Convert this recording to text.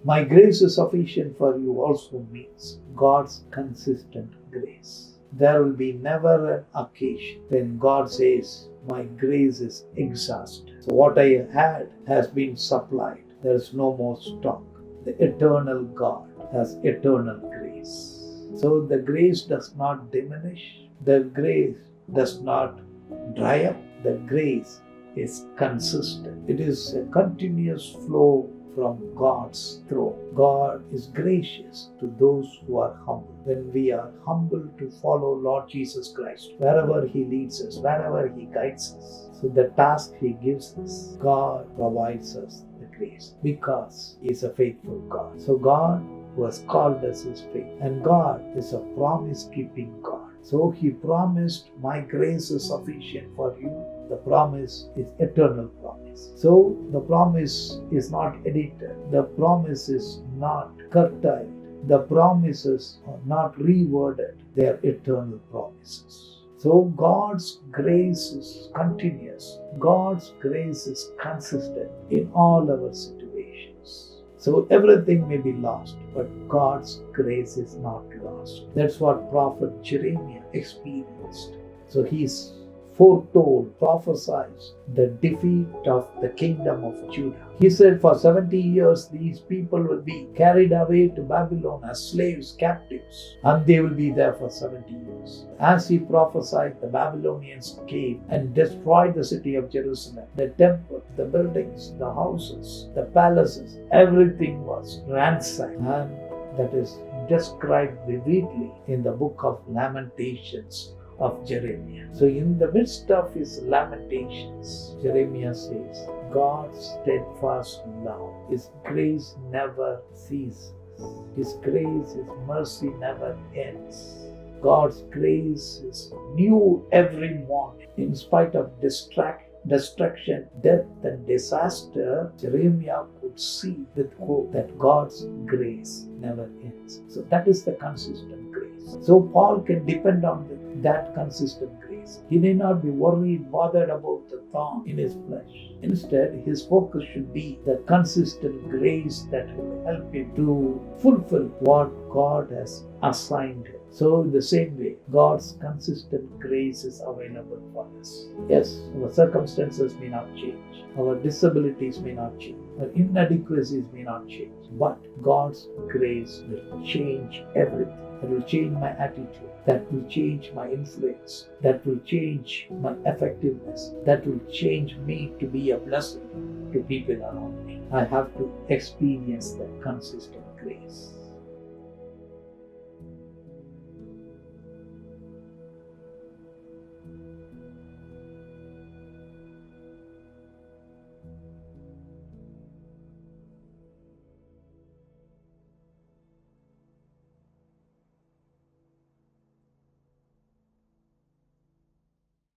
My grace is sufficient for you also means God's consistent grace. There will be never an occasion when God says, my grace is exhausted. So what I had has been supplied. There is no more stock. The eternal God has eternal grace. So the grace does not diminish. The grace does not dry up. The grace is consistent. It is a continuous flow from God's throne. God is gracious to those who are humble. When we are humble to follow Lord Jesus Christ, wherever He leads us, wherever He guides us, so the task He gives us, God provides us the grace because He is a faithful God. So God who has called us is faithful, and God is a promise-keeping God. So He promised, my grace is sufficient for you. The promise is eternal promise. So the promise is not edited. The promise is not curtailed. The promises are not reworded. They are eternal promises. So God's grace is continuous. God's grace is consistent in all our situations. So everything may be lost, but God's grace is not lost. That's what Prophet Jeremiah experienced. So he's foretold, prophesied the defeat of the kingdom of Judah. He said for 70 years these people will be carried away to Babylon as slaves, captives, and they will be there for 70 years. As he prophesied, the Babylonians came and destroyed the city of Jerusalem, the temple, the buildings, the houses, the palaces, everything was ransacked, and that is described vividly in the book of Lamentations of Jeremiah. So in the midst of his lamentations, Jeremiah says, God's steadfast love, His grace never ceases. His grace, His mercy never ends. God's grace is new every morning. In spite of destruction, death, and disaster, Jeremiah could see with hope that God's grace never ends. So that is the consistent grace. So Paul can depend on that consistent grace. He need not be worried, bothered about the thorn in his flesh. Instead, his focus should be the consistent grace that will help him to fulfill what God has assigned him. So in the same way, God's consistent grace is available for us. Yes, our circumstances may not change. Our disabilities may not change. Our inadequacies may not change. But God's grace will change everything. That will change my attitude. That will change my influence. That will change my effectiveness. That will change me to be a blessing to people around me. I have to experience that consistent grace.